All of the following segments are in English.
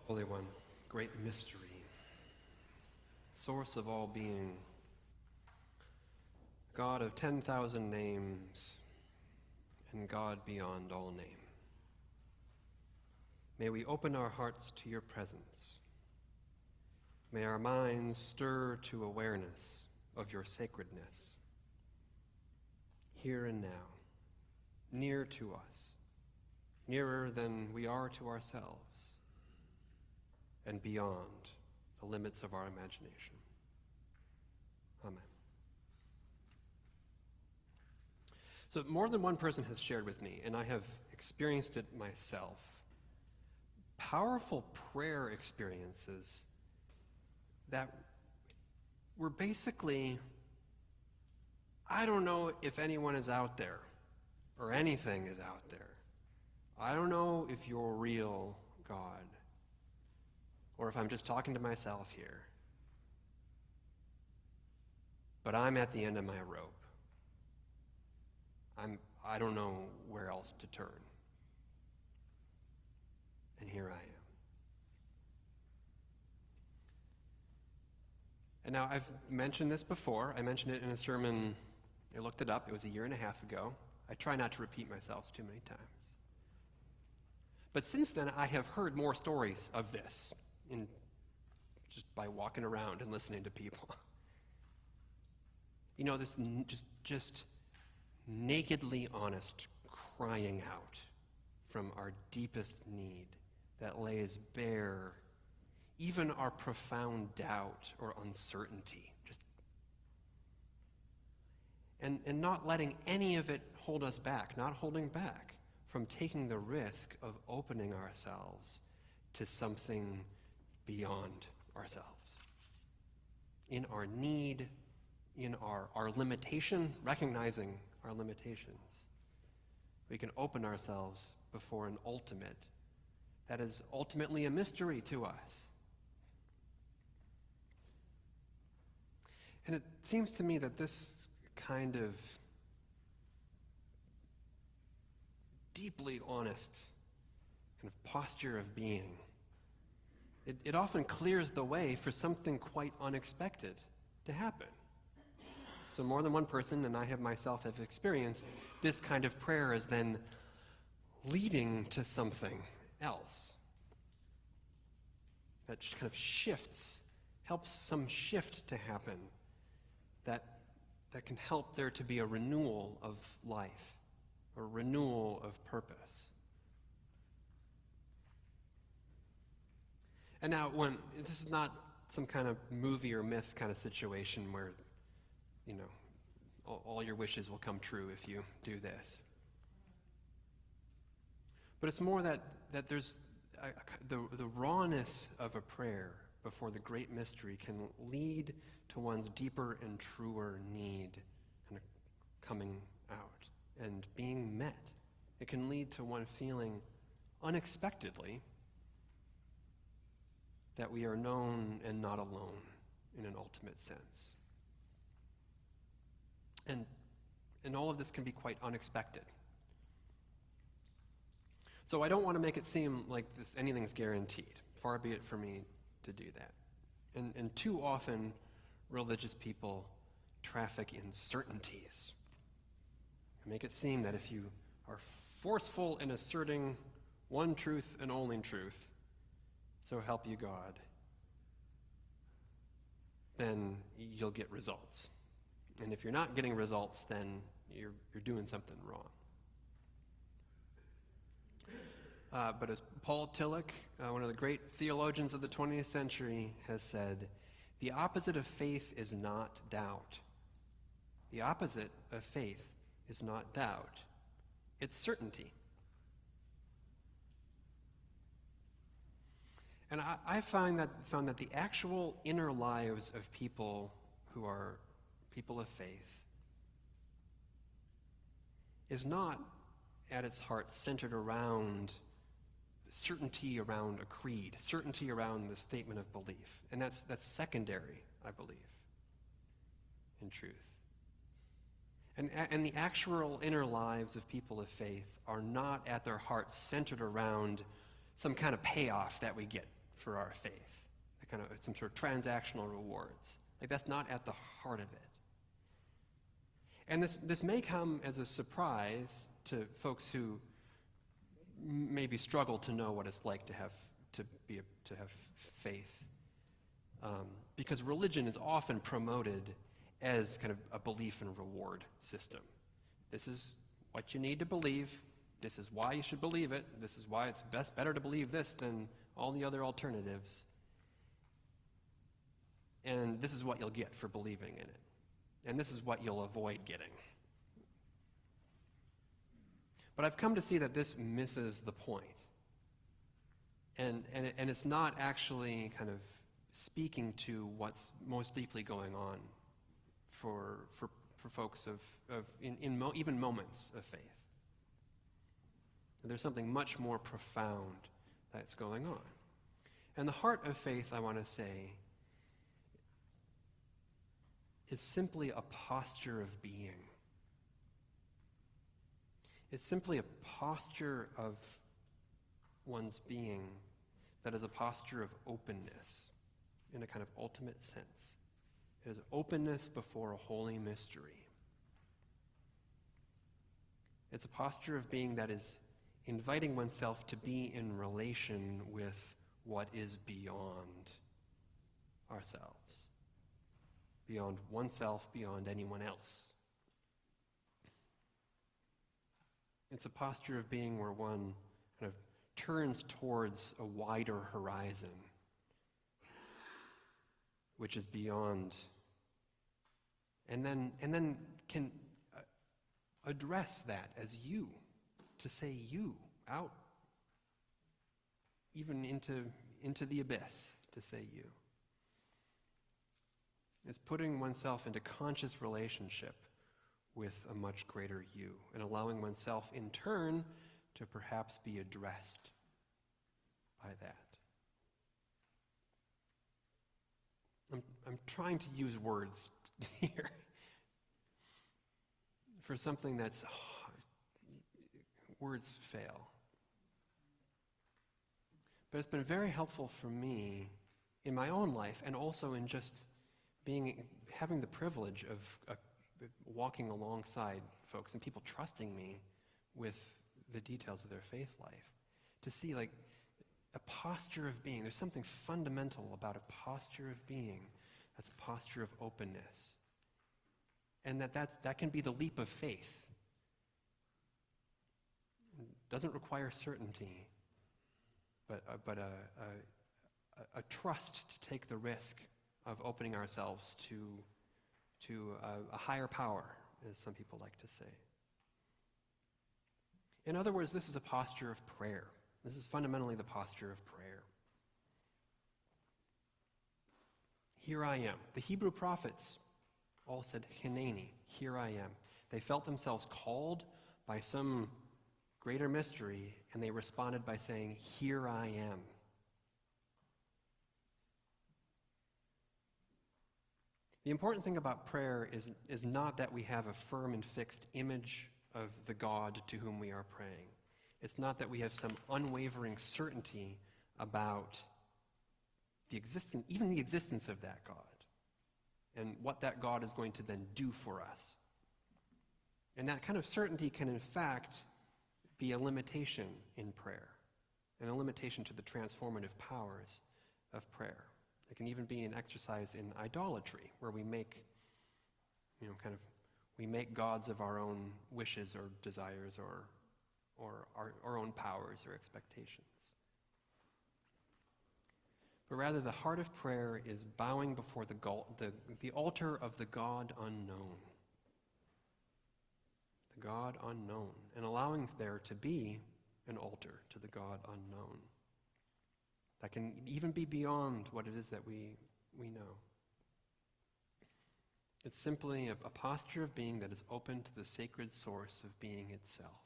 Holy One, great mystery, source of all being, God of 10,000 names, and God beyond all name. May we open our hearts to your presence. May our minds stir to awareness of your sacredness, here and now, near to us, nearer than we are to ourselves, and beyond the limits of our imagination. Amen. So more than one person has shared with me, and I have experienced it myself, powerful prayer experiences that were basically, I don't know if anyone is out there or anything is out there. I don't know if you're real, God, or if I'm just talking to myself here. But I'm at the end of my rope. I don't know where else to turn. And here I am. And now I've mentioned this before. I mentioned it in a sermon. I looked it up. It was 1.5 years ago. I try not to repeat myself too many times. But since then, I have heard more stories of this just by walking around and listening to people. You know, this just nakedly honest crying out from our deepest need that lays bare even our profound doubt or uncertainty, and not letting any of it hold us back, not holding back from taking the risk of opening ourselves to something beyond ourselves. In our need, in our limitation, recognizing our limitations, we can open ourselves before an ultimate that is ultimately a mystery to us. And it seems to me that this kind of deeply honest kind of posture of being, it often clears the way for something quite unexpected to happen. So more than one person, and I have myself have experienced, this kind of prayer is then leading to something else that just kind of shifts, helps some shift to happen that can help there to be a renewal of life, a renewal of purpose. And now, when this is not some kind of movie or myth kind of situation where, you know, all your wishes will come true if you do this. But it's more that there's the rawness of a prayer before the great mystery can lead to one's deeper and truer need kind of coming out and being met. It can lead to one feeling unexpectedly that we are known and not alone in an ultimate sense. And all of this can be quite unexpected. So I don't want to make it seem like anything's guaranteed. Far be it for me to do that. And too often, religious people traffic in certainties and make it seem that if you are forceful in asserting one truth and only truth, so help you God, then you'll get results. And if you're not getting results, then you're doing something wrong. But as Paul Tillich, one of the great theologians of the 20th century, has said, the opposite of faith is not doubt. The opposite of faith is not doubt. It's certainty. And I found that the actual inner lives of people who are people of faith is not at its heart centered around certainty around a creed, certainty around the statement of belief. And that's secondary, I believe, in truth. And the actual inner lives of people of faith are not at their hearts centered around some kind of payoff that we get for our faith, kind of some sort of transactional rewards. Like, that's not at the heart of it. And this may come as a surprise to folks who maybe struggle to know what it's like to have faith, because religion is often promoted as kind of a belief and reward system. This is what you need to believe. This is why you should believe it. This is why it's better to believe this than all the other alternatives. And this is what you'll get for believing in it. And this is what you'll avoid getting. But I've come to see that this misses the point. And it's not actually kind of speaking to what's most deeply going on for folks even moments of faith. And there's something much more profound that's going on. And the heart of faith, I want to say, is simply a posture of being. It's simply a posture of one's being that is a posture of openness in a kind of ultimate sense. It is openness before a holy mystery. It's a posture of being that is inviting oneself to be in relation with what is beyond ourselves, beyond oneself, beyond anyone else. It's a posture of being where one kind of turns towards a wider horizon, which is beyond, and then can address that as you, to say you out, even into the abyss, to say you. It's putting oneself into conscious relationship with a much greater you, and allowing oneself in turn to perhaps be addressed by that. I'm trying to use words here for something that's words fail. But it's been very helpful for me in my own life, and also in just having the privilege of walking alongside folks and people trusting me with the details of their faith life, to see like a posture of being. There's something fundamental about a posture of being that's a posture of openness, and that can be the leap of faith. It doesn't require certainty, but a trust to take the risk of opening ourselves to a higher power, as some people like to say. In other words, this is a posture of prayer. This is fundamentally the posture of prayer. Here I am. The Hebrew prophets all said, Hineni, here I am. They felt themselves called by some greater mystery, and they responded by saying, here I am. The important thing about prayer is not that we have a firm and fixed image of the God to whom we are praying. It's not that we have some unwavering certainty about the existence of that God, and what that God is going to then do for us. And that kind of certainty can, in fact, be a limitation in prayer, and a limitation to the transformative powers of prayer. It can even be an exercise in idolatry, where we make, we make gods of our own wishes or desires, or our own powers or expectations. But rather, the heart of prayer is bowing before the altar of the God unknown. The God unknown, and allowing there to be an altar to the God unknown that can even be beyond what it is that we know. It's simply a posture of being that is open to the sacred source of being itself,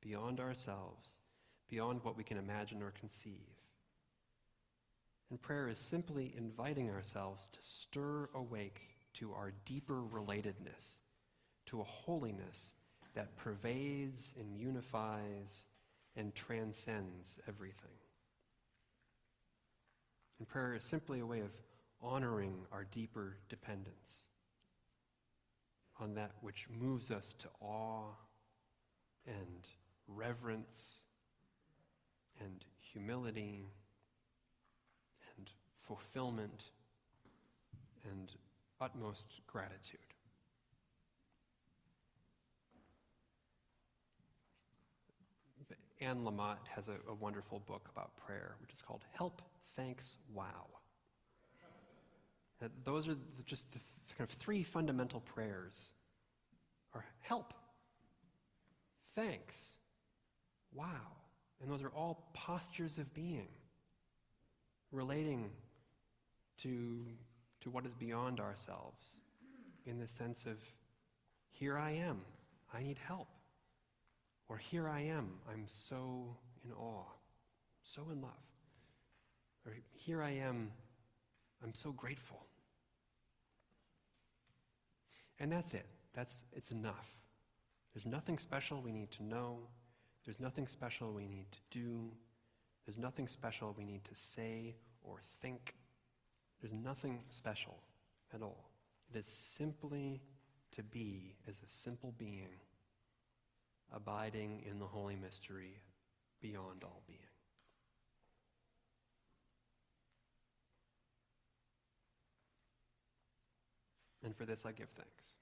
beyond ourselves, beyond what we can imagine or conceive. And prayer is simply inviting ourselves to stir awake to our deeper relatedness, to a holiness that pervades and unifies and transcends everything. And prayer is simply a way of honoring our deeper dependence on that which moves us to awe and reverence and humility and fulfillment and utmost gratitude. Anne Lamott has a wonderful book about prayer, which is called Help, Thanks, Wow. Those are just the kind of three fundamental prayers, are help, thanks, wow. And those are all postures of being, relating to what is beyond ourselves, in the sense of, here I am, I need help. Or here I am, I'm so in awe, so in love. Or here I am, I'm so grateful. And that's it. It's enough. There's nothing special we need to know. There's nothing special we need to do. There's nothing special we need to say or think. There's nothing special at all. It is simply to be as a simple being, abiding in the holy mystery beyond all being. And for this I give thanks.